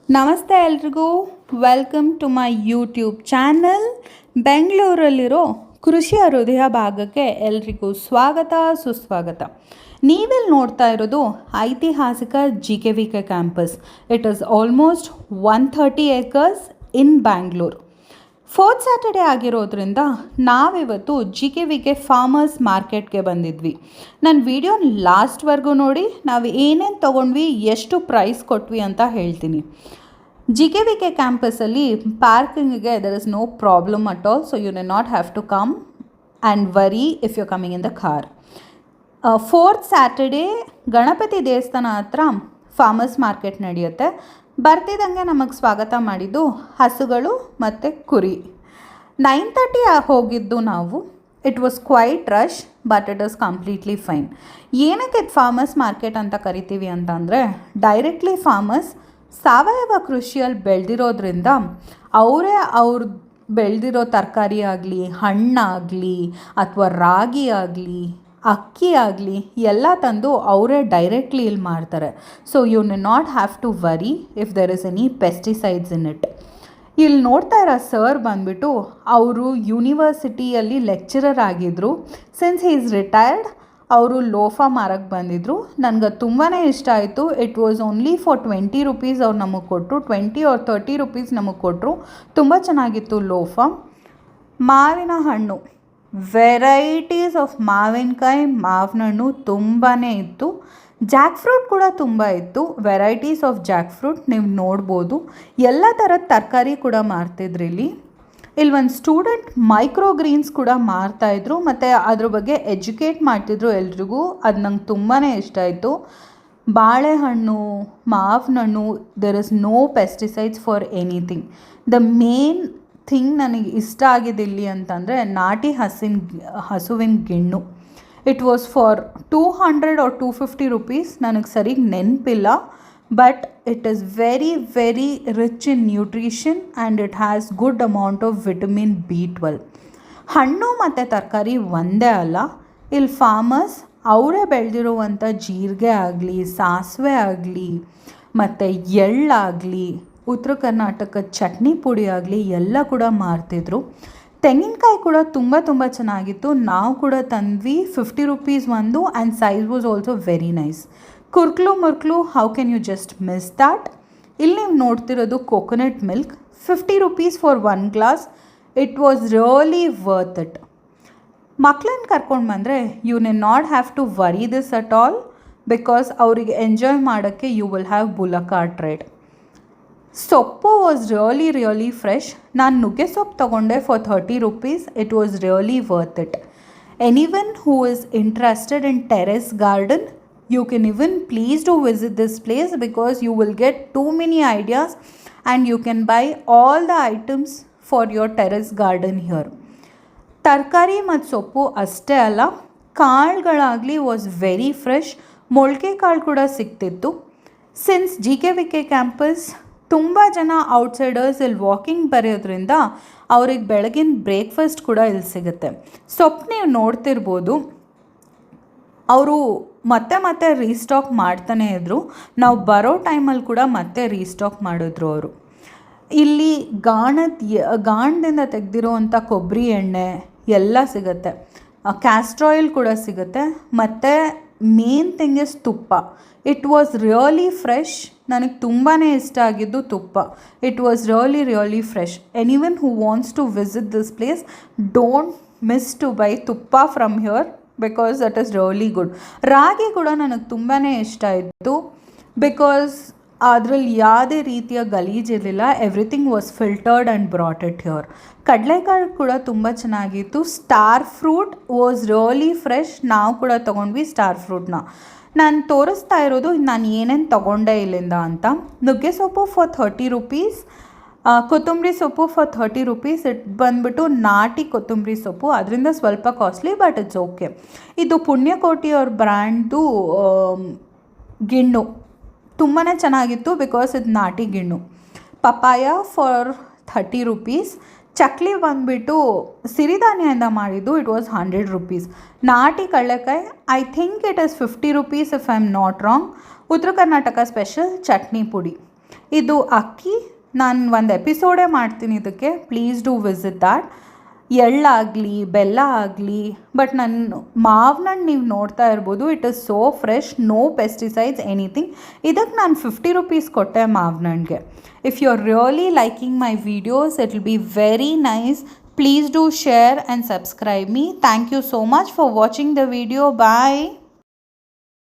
ನಮಸ್ತೆ ಎಲ್ರಿಗೂ, welcome to my YouTube channel. ಬೆಂಗಳೂರಲ್ಲಿರೋ ಕೃಷಿಯ ಹೃದಯ ಭಾಗಕ್ಕೆ ಎಲ್ರಿಗೂ ಸ್ವಾಗತ ಸುಸ್ವಾಗತ. ನೀವೆಲ್ಲಿ ನೋಡ್ತಾ ಇರೋದು ಐತಿಹಾಸಿಕ GKVK campus. It is almost 130 acres in Bangalore. Fourth Saturday ಆಗಿರೋದ್ರಿಂದ ನಾವಿವತ್ತು GKVK ಫಾರ್ಮರ್ಸ್ ಮಾರ್ಕೆಟ್ಗೆ ಬಂದಿದ್ವಿ. ನನ್ನ ವಿಡಿಯೋ ಲಾಸ್ಟ್ವರೆಗೂ ನೋಡಿ, ನಾವು ಏನೇನು ತೊಗೊಂಡ್ವಿ, ಎಷ್ಟು ಪ್ರೈಸ್ ಕೊಟ್ವಿ ಅಂತ ಹೇಳ್ತೀನಿ. GKVK ಕ್ಯಾಂಪಸಲ್ಲಿ ಪಾರ್ಕಿಂಗಿಗೆ there is no problem at all, so you need not have to come and worry if you coming in the car. Fourth Saturday Ganapati ದೇವಸ್ಥಾನ ಹತ್ರ ಫಾರ್ಮರ್ಸ್ ಮಾರ್ಕೆಟ್ ನಡೆಯುತ್ತೆ. ಬರ್ತಿದ್ದಂಗೆ ನಮಗೆ ಸ್ವಾಗತ ಮಾಡಿದ್ದು ಹಸುಗಳು ಮತ್ತು ಕುರಿ. 9:30 ಹೋಗಿದ್ದು ನಾವು. It was quite rush, but it is completely fine. ಏನಕ್ಕೆ ಇದು ಫಾರ್ಮರ್ಸ್ ಮಾರ್ಕೆಟ್ ಅಂತ ಕರಿತೀವಿ ಅಂತಂದರೆ, ಡೈರೆಕ್ಟ್ಲಿ ಫಾರ್ಮರ್ಸ್ ಸಾವಯವ ಕೃಷಿಯಲ್ಲಿ ಬೆಳೆದಿರೋದ್ರಿಂದ ಅವ್ರು ಬೆಳೆದಿರೋ ತರಕಾರಿ ಆಗಲಿ, ಹಣ್ಣಾಗಲಿ ಅಥವಾ ರಾಗಿ ಆಗಲಿ, ಅಕ್ಕಿ ಆಗಲಿ ಎಲ್ಲ ತಂದು ಅವರೇ ಡೈರೆಕ್ಟ್ಲಿ ಇಲ್ಲಿ ಮಾರ್ತಾರೆ. So you need not have to worry if there is any pesticides in it. ಇಲ್ಲಿ ನೋಡ್ತಾ ಇರೋ ಸರ್ ಬಂದುಬಿಟ್ಟು ಅವರು ಯೂನಿವರ್ಸಿಟಿಯಲ್ಲಿ ಲೆಕ್ಚರರ್ ಆಗಿದ್ದರು. ಸಿನ್ಸ್ ಹಿ ಈಸ್ ರಿಟೈರ್ಡ್, ಅವರು ಲೋಫಾ ಮಾರಕ್ಕೆ ಬಂದಿದ್ದರು. ನನಗೆ ತುಂಬಾ ಇಷ್ಟ ಆಯಿತು. It was only for 20 rupees ಅವ್ರು ನಮಗೆ ಕೊಟ್ಟರು. 20 or 30 rupees ನಮಗೆ ಕೊಟ್ಟರು. ತುಂಬ ಚೆನ್ನಾಗಿತ್ತು ಲೋಫಾ. ಮಾವಿನ ಹಣ್ಣು, ವೆರೈಟೀಸ್ ಆಫ್ ಮಾವಿನಕಾಯಿ, ಮಾವಿನ ಹಣ್ಣು ತುಂಬಾ ಇತ್ತು. ಜಾಕ್ ಫ್ರೂಟ್ ಕೂಡ ತುಂಬ ಇತ್ತು. ವೆರೈಟೀಸ್ ಆಫ್ ಜಾಕ್ ಫ್ರೂಟ್ ನೀವು ನೋಡ್ಬೋದು. ಎಲ್ಲ ಥರದ ತರಕಾರಿ ಕೂಡ ಮಾರ್ತಿದ್ರು ಇಲ್ಲಿ. ಒಂದು ಸ್ಟೂಡೆಂಟ್ ಮೈಕ್ರೋ ಗ್ರೀನ್ಸ್ ಕೂಡ ಮಾರ್ತಾಯಿದ್ರು ಮತ್ತು ಅದ್ರ ಬಗ್ಗೆ ಎಜುಕೇಟ್ ಮಾಡ್ತಿದ್ರು ಎಲ್ರಿಗೂ. ಅದು ನಂಗೆ ತುಂಬಾ ಇಷ್ಟ ಆಯಿತು. ಬಾಳೆಹಣ್ಣು, ಮಾವಿನ ಹಣ್ಣು, there is no pesticides for anything. The main thing ನನಗೆ ಇಷ್ಟ ಆಗಿದೆ ಇಲ್ಲಿ ಅಂತಂದರೆ ನಾಟಿ ಹಸುವಿನ ಗಿಣ್ಣು. It was for 200 or 250 rupees, ನನಗೆ ಸರಿಗೆ ನೆನಪಿಲ್ಲ. But it is very very rich in nutrition and it has good amount of vitamin B12. ಹಣ್ಣು ಮತ್ತು ತರಕಾರಿ ಒಂದೇ ಅಲ್ಲ, ಇಲ್ಲಿ ಫಾರ್ಮರ್ಸ್ ಅವರೇ ಬೆಳೆದಿರುವಂಥ ಜೀರಿಗೆ ಆಗಲಿ, ಸಾಸಿವೆ ಆಗಲಿ ಮತ್ತು ಎಳ್ಳಾಗಲಿ, ಉತ್ತರ ಕರ್ನಾಟಕದ ಚಟ್ನಿ ಪುಡಿ ಆಗಲಿ ಎಲ್ಲ ಕೂಡ ಮಾರ್ತಿದ್ರು. ತೆಂಗಿನಕಾಯಿ ಕೂಡ ತುಂಬ ತುಂಬ ಚೆನ್ನಾಗಿತ್ತು. ನಾವು ಕೂಡ ತಂದ್ವಿ. 50 rupees ಒಂದು, and size was also very nice. ಕುರ್ಕ್ಲು how can you just miss that. ಇಲ್ಲಿ ನೀವು ನೋಡ್ತಿರೋದು coconut milk, 50 rupees for 1 glass. It was really worth it. ಮಕ್ಕಳನ್ನ ಕರ್ಕೊಂಡು ಬಂದರೆ you need not have to worry this at all, because ಅವರಿಗೆ enjoy ಮಾಡೋಕ್ಕೆ you will have bullock cart ride. ಸೊಪ್ಪು was really fresh. ನಾನು ನುಗ್ಗೆ ಸೊಪ್ಪು ತೊಗೊಂಡೆ for 30 rupees. It was really worth it. Anyone who is interested in terrace garden, you can even please do visit this place because you will get too many ideas and you can buy all the items for your terrace garden here. ತರಕಾರಿ ಮತ್ತು ಸೊಪ್ಪು ಅಷ್ಟೇ ಅಲ್ಲ, ಕಾಳುಗಳಾಗಲಿ was very fresh. ಮೊಳಕೆ ಕಾಳು ಕೂಡ ಸಿಗ್ತಿತ್ತು. Since GKVK campus ತುಂಬ ಜನ ಔಟ್ಸೈಡರ್ಸ್ ಇಲ್ಲಿ ವಾಕಿಂಗ್ ಬರೋದ್ರಿಂದ ಅವ್ರಿಗೆ ಬೆಳಗಿನ ಬ್ರೇಕ್ಫಾಸ್ಟ್ ಕೂಡ ಇಲ್ಲಿ ಸಿಗುತ್ತೆ. ಸೊಪ್ಪು ನೀವು ನೋಡ್ತಿರ್ಬೋದು, ಅವರು ಮತ್ತೆ ರೀಸ್ಟಾಕ್ ಮಾಡ್ತಾನೇ ಇದ್ದರು. ನಾವು ಬರೋ ಟೈಮಲ್ಲಿ ಕೂಡ ಮತ್ತೆ ರೀಸ್ಟಾಕ್ ಮಾಡಿದ್ರು ಅವರು. ಇಲ್ಲಿ ಗಾಣದಿಂದ ತೆಗೆದಿರೋವಂಥ ಕೊಬ್ಬರಿ ಎಣ್ಣೆ ಎಲ್ಲ ಸಿಗುತ್ತೆ. ಕ್ಯಾಸ್ಟ್ರ್ ಆಯಿಲ್ ಕೂಡ ಸಿಗುತ್ತೆ. ಮತ್ತು main thing is tuppa. It was really fresh. ನನಗೆ ತುಂಬಾ ಇಷ್ಟ ಆಗಿದ್ದು ತುಪ್ಪ. It was really fresh. Anyone who wants to visit this place, don't miss to buy tuppa from here because that is really good. ರಾಗಿ ಕೂಡ ನನಗೆ ತುಂಬಾ ಇಷ್ಟ ಆಯಿತು ಬಿಕಾಸ್ ಅದರಲ್ಲಿ ಯಾವುದೇ ರೀತಿಯ ಗಲೀಜಿರಲಿಲ್ಲ. Everything was filtered and brought it here. ಕಡಲೆಕಾಳು ಕೂಡ ತುಂಬ ಚೆನ್ನಾಗಿತ್ತು. Star fruit was really fresh. ನಾವು ಕೂಡ ತೊಗೊಂಡ್ವಿ ಸ್ಟಾರ್ ಫ್ರೂಟ್ನ. ನಾನು ತೋರಿಸ್ತಾ ಇರೋದು ನಾನು ಏನೇನು ತೊಗೊಂಡೆ ಇಲ್ಲಿಂದ ಅಂತ. ನುಗ್ಗೆ ಸೊಪ್ಪು ಫಾರ್ 30 rupees, ಕೊತ್ತಂಬರಿ ಸೊಪ್ಪು ಫಾರ್ 30 rupees. ಇಟ್ ಬಂದುಬಿಟ್ಟು ನಾಟಿ ಕೊತ್ತಂಬರಿ ಸೊಪ್ಪು, ಅದರಿಂದ ಸ್ವಲ್ಪ ಕಾಸ್ಟ್ಲಿ ಬಟ್ ಇಟ್ಸ್ ಓಕೆ. ಇದು ಪುಣ್ಯಕೋಟಿ ಅವ್ರ ಬ್ರ್ಯಾಂಡ್ದು ಗಿಣ್ಣು ತುಂಬಾ ಚೆನ್ನಾಗಿತ್ತು ಬಿಕಾಸ್ ಇದು ನಾಟಿ ಗಿಣ್ಣು. Papaya for 30 rupees. ಚಕ್ಲಿ ಬಂದುಬಿಟ್ಟು ಸಿರಿಧಾನ್ಯದಿಂದ ಮಾಡಿದ್ದು. It was 100 rupees. ನಾಟಿ ಕಡಲೆಕಾಯಿ I think it is 50 rupees if I am not wrong. ಉತ್ತರ ಕರ್ನಾಟಕ ಸ್ಪೆಷಲ್ ಚಟ್ನಿ ಪುಡಿ. ಇದು ಅಕ್ಕಿ, ನಾನು ಒಂದು ಎಪಿಸೋಡೇ ಮಾಡ್ತೀನಿ ಇದಕ್ಕೆ, ಪ್ಲೀಸ್ ಡೂ ವಿಸಿಟ್ ದ್ಯಾಟ್. ಎಳ್ಳಾಗಲಿ ಬೆಲ್ಲ ಆಗಲಿ, ಬಟ್ ನನ್ನ ಮಾವಿನಣ್ಣು ನೀವು ನೋಡ್ತಾ ಇರ್ಬೋದು, it is so fresh, no pesticides anything. ಇದಕ್ಕೆ ನಾನು 50 ರೂಪೀಸ್ ಕೊಟ್ಟೆ ಮಾವಿನಣ್ಣಿಗೆ. If you are really liking my videos, it will be very nice. Please do share and subscribe me. Thank you so much for watching the video. Bye.